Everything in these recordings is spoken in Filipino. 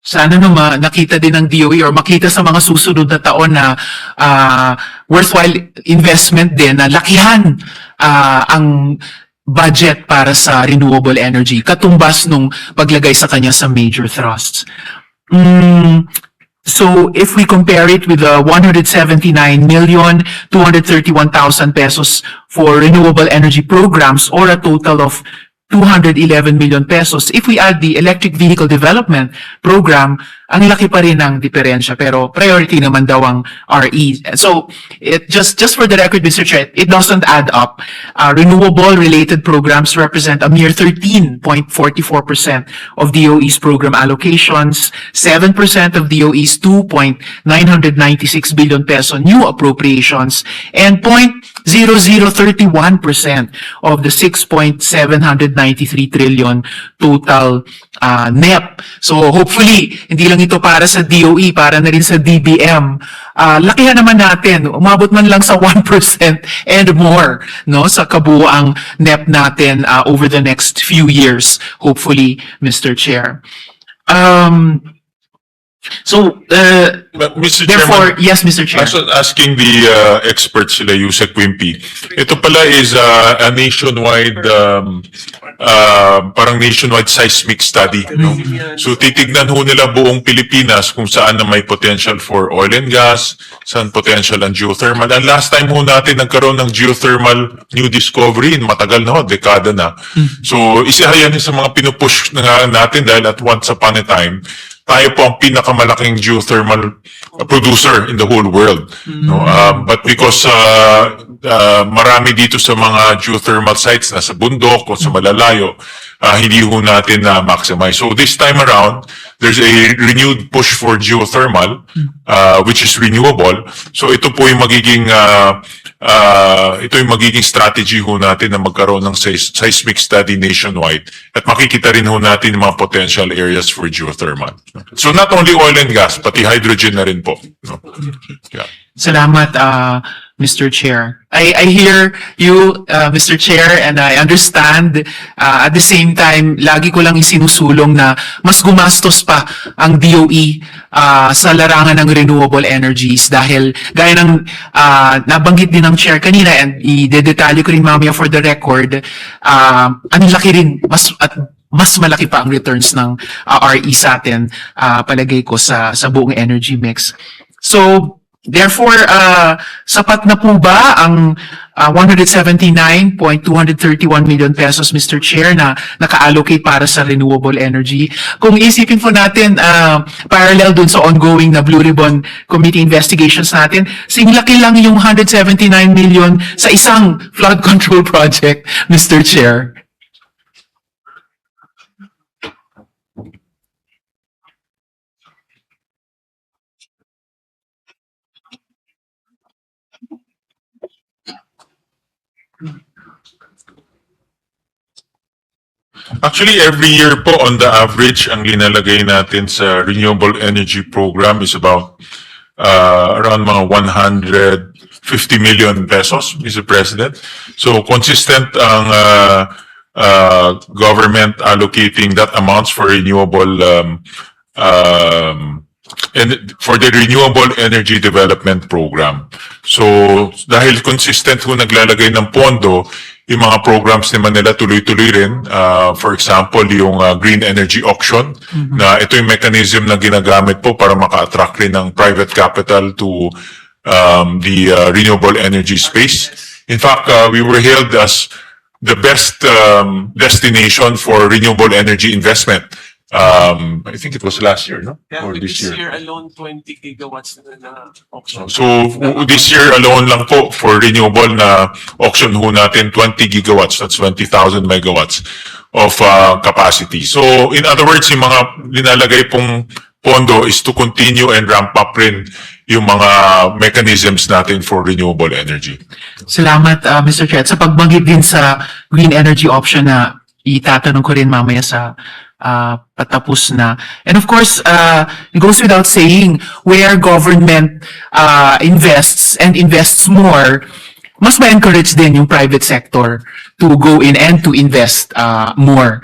sana naman nakita din ng DOE or makita sa mga susunod na taon na worthwhile investment din na lakihan ang budget para sa renewable energy, katumbas nung paglagay sa kanya sa major thrusts. So if we compare it with the 179,231,000 pesos for renewable energy programs, or a total of 211 million pesos, if we add the electric vehicle development program, ang laki pa rin ng diferensya, pero priority naman daw ang RE. So it just for the record, Mr. Chair, it doesn't add up. Renewable related programs represent a mere 13.44% of DOE's program allocations, 7% of DOE's 2.996 billion peso new appropriations, and 0.0031% of the 6.793 trillion total NEP. So hopefully, hindi lang ito para sa DOE, para na rin sa DBM. Lakihan naman natin, umabot man lang sa 1% and more, no, sa kabuuang NEP natin over the next few years, hopefully, Mr. Chair. Mr. Therefore, Chairman, yes, Mr. Chair. I was asking the experts sila, Yusek Wimpy. Ito pala is a nationwide, parang nationwide seismic study. No? So titignan ho nila buong Pilipinas kung saan na may potential for oil and gas, saan potential ang geothermal. And last time ho natin nagkaroon ng geothermal new discovery, matagal na ho, dekada na. So isa yan sa mga pinupush na natin dahil at once upon a time, tayo po ang pinakamalaking geothermal producer in the whole world. No? But because marami dito sa mga geothermal sites na sa bundok o sa malalayo, hindi ho natin na-maximize. So this time around, there's a renewed push for geothermal, which is renewable. So ito po yung magiging strategy ho natin na magkaroon ng seismic study nationwide. At makikita rin ho natin yung mga potential areas for geothermal. So not only oil and gas, pati hydrogen na rin po. No? Yeah. Salamat, Mr. Chair. I hear you, Mr. Chair, and I understand. At the same time, lagi ko lang isinusulong na mas gumastos pa ang DOE sa larangan ng renewable energies dahil gaya ng nabanggit din ng Chair kanina, and i-detalye ko rin mamaya for the record, ang laki rin, mas malaki pa ang returns ng RE sa atin, palagay ko sa buong energy mix. So, therefore, sapat na po ba ang 179.231 million pesos, Mr. Chair, na naka-allocate para sa renewable energy? Kung isipin po natin, parallel dun sa ongoing na Blue Ribbon Committee investigations natin, singlaki lang yung 179 million sa isang flood control project, Mr. Chair. Actually, every year po, on the average, ang linalagay natin sa renewable energy program is about around mga 150 million pesos, Mr. President. So, consistent ang government allocating that amounts for renewable and for the Renewable Energy Development Program. So, dahil consistent ho naglalagay ng pondo, yung mga programs naman nila tuloy-tuloy rin. For example, yung green energy auction, na ito yung mechanism na ginagamit po para maka-attract rin ng private capital to the renewable energy space. In fact, we were hailed as the best destination for renewable energy investment. I think it was last year, no? Yeah, Or this this year alone, 20 gigawatts na auction. So, this year alone lang po for renewable na auction ho natin 20 gigawatts, that's 20,000 megawatts of capacity. So, in other words, yung mga linalagay pong pondo is to continue and ramp up rin yung mga mechanisms natin for renewable energy. Salamat, Mr. Chair. At sa pagbanggit din sa green energy option na itatanong ko rin mamaya sa patapos na. And of course, it goes without saying, where government invests and invests more, mas ma-encourage din yung private sector to go in and to invest more.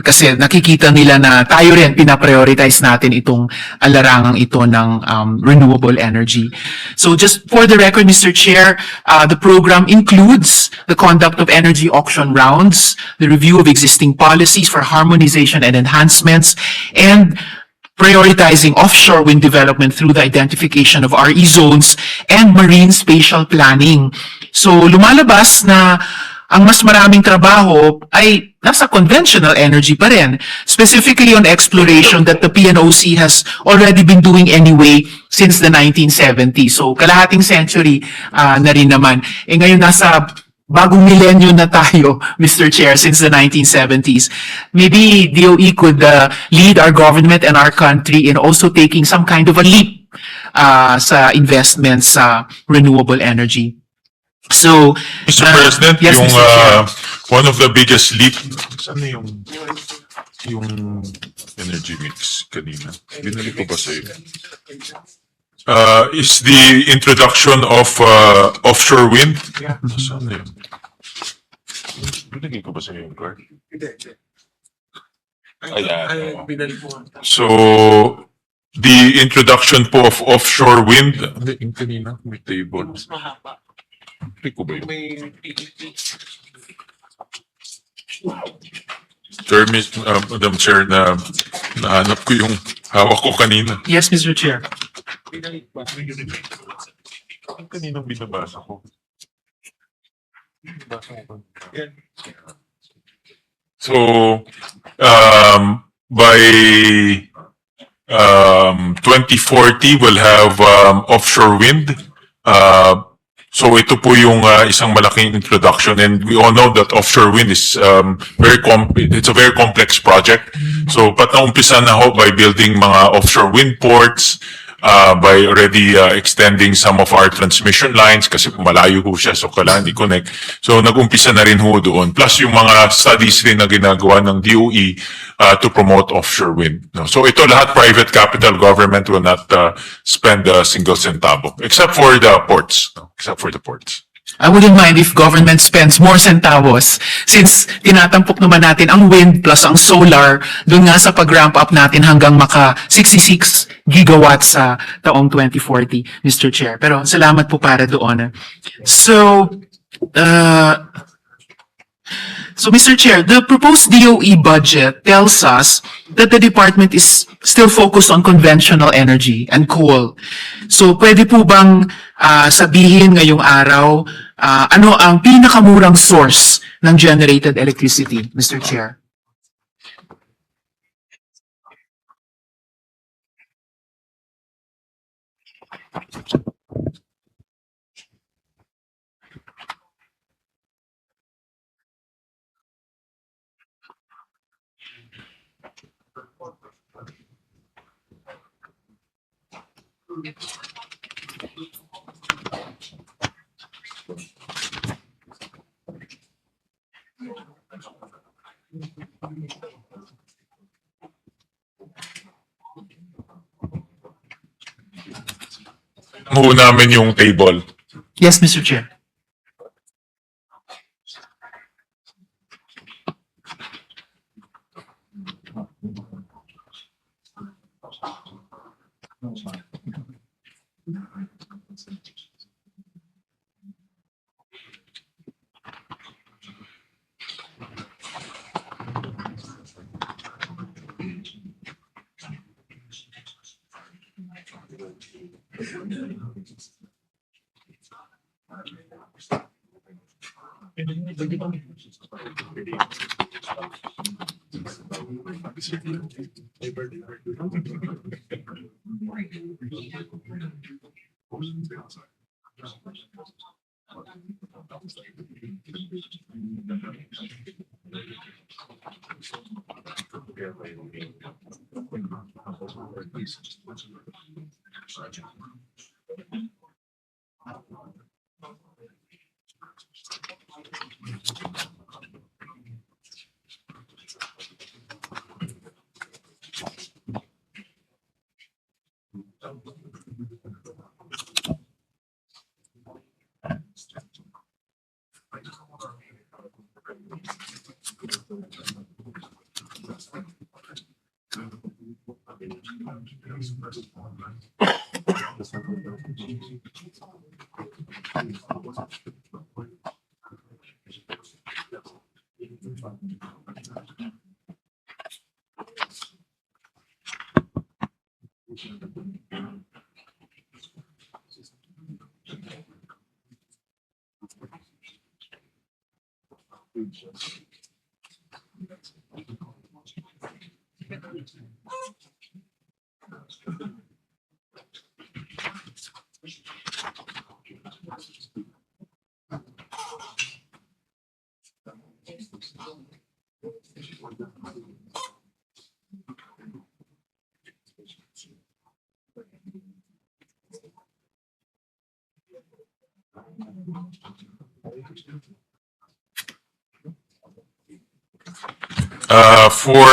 Kasi nakikita nila na tayo rin, pinaprioritize natin itong larangang ito ng renewable energy. So just for the record, Mr. Chair, the program includes the conduct of energy auction rounds, the review of existing policies for harmonization and enhancements, and prioritizing offshore wind development through the identification of RE zones and marine spatial planning. So lumalabas na ang mas maraming trabaho ay nasa conventional energy pa rin, specifically on exploration that the PNOC has already been doing anyway since the 1970s. So kalahating century na rin naman. Ngayon nasa bagong milenyo na tayo, Mr. Chair, since the 1970s. Maybe DOE could lead our government and our country in also taking some kind of a leap sa investments sa renewable energy. So, Mr. President, yes, yung Mr. Chair. one of the biggest leap, saan na yung energy mix kanina? Binalik ko ba sa'yo? Is the introduction of offshore wind. Saan na yun? Binigay ko ba sa yung card? Ayan. So, the introduction po of offshore wind. Hindi, yung kanina, may table. Mas mahaba. Binigay ko ba yun? May PEP. Madam Chair, na nahanap ko yung hawak ko kanina. Yes, Mr. Chair. Ang kaninang binabasa ko. So, by 2040, we'll have offshore wind. So ito po yung isang malaking introduction, and we all know that offshore wind is it's a very complex project. So pat naumpisa na ho by building mga offshore wind ports, by already extending some of our transmission lines kasi malayo ho siya, so kailangan i-connect. So nag-umpisa na rin ho doon. Plus yung mga studies rin na ginagawa ng DOE to promote offshore wind. No? So ito lahat private capital, government will not spend a single centavo except for the ports. No? Except for the ports. I wouldn't mind if government spends more centavos since tinatampok naman natin ang wind plus ang solar doon nga sa pag-ramp up natin hanggang maka 66 gigawatts sa taong 2040, Mr. Chair. Pero salamat po para doon. So, Mr. Chair, the proposed DOE budget tells us that the department is still focused on conventional energy and coal. So, pwede po bang sabihin ngayong araw ano ang pinakamurang source ng generated electricity, Mr. Chair? Mo namin yung table. Yes, Mr. Chair.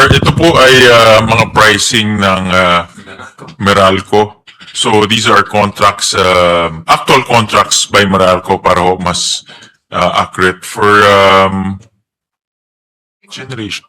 Ito po ay mga pricing ng Meralco. So these are contracts, actual contracts by Meralco para ho mas accurate for generation.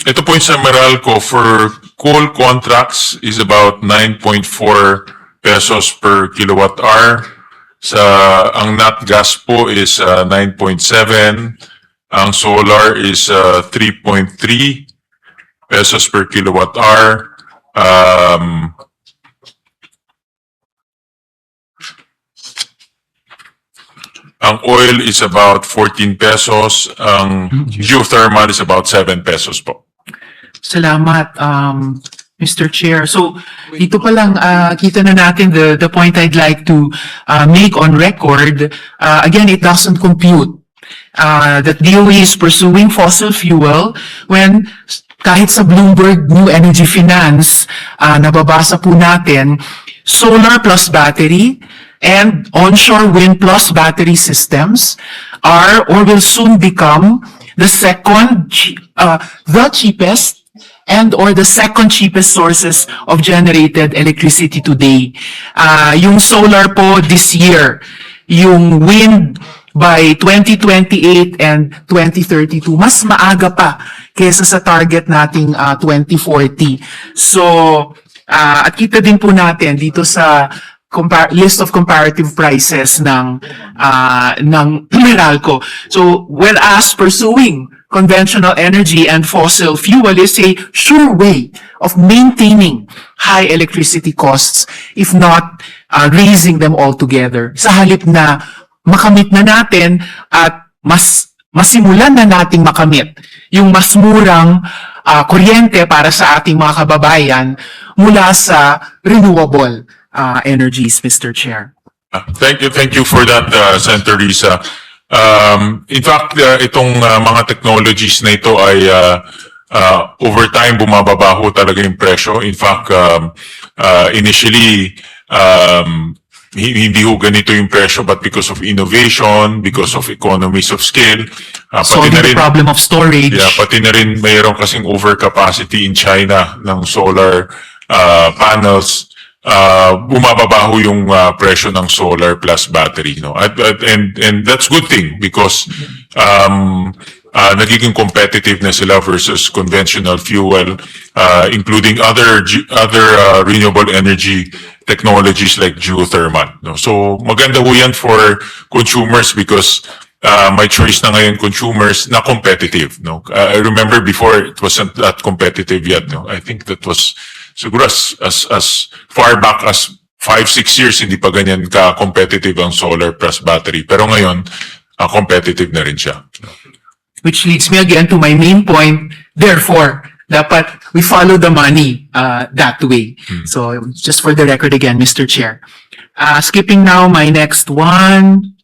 Ito po yung sa Meralco for coal contracts is about 9.4 pesos per kilowatt hour. Ang nat gas po is 9.7. Ang solar is 3.3 pesos per kilowatt hour. Ang oil is about 14 pesos. Ang geothermal is about 7 pesos po. Salamat, Mr. Chair. So, dito pa lang, kita na natin the point I'd like to make on record. Again, it doesn't compute that DOE is pursuing fossil fuel when kahit sa Bloomberg New Energy Finance, nababasa po natin, solar plus battery and onshore wind plus battery systems are or will soon become the cheapest and or the second cheapest sources of generated electricity today. Yung solar po this year, yung wind by 2028 and 2032, mas maaga pa kesa sa target nating 2040. So, at kita din po natin dito sa list of comparative prices ng Meralco. So, whereas pursuing conventional energy and fossil fuel is a sure way of maintaining high electricity costs, if not raising them altogether. Sa halip na makamit na natin at masimulan na nating makamit yung mas murang kuryente para sa ating mga kababayan mula sa renewable energies, Mr. Chair. Thank you for that, Senator Risa. In fact, itong mga technologies na ito ay over time bumababaho talaga yung presyo. In fact, initially, hindi ho ganito yung presyo, but because of innovation, because of economies of scale, Solving the problem of storage. Yeah, pati na rin mayroon kasing overcapacity in China ng solar panels. Bumababaho yung presyo ng solar plus battery, no? And that's good thing because nagiging competitive na sila versus conventional fuel, including other renewable energy technologies like geothermal, no? So maganda ho yan for consumers because may choice na ngayon consumers na competitive, no? I remember before it wasn't that competitive yet, no? I think that was siguro as far back as 5-6 years, hindi pa ganyan ka-competitive ang solar plus battery. Pero ngayon, competitive na rin siya. which leads me again to my main point. Therefore, dapat we follow the money that way. So just for the record again, Mr. Chair. Skipping now my next one.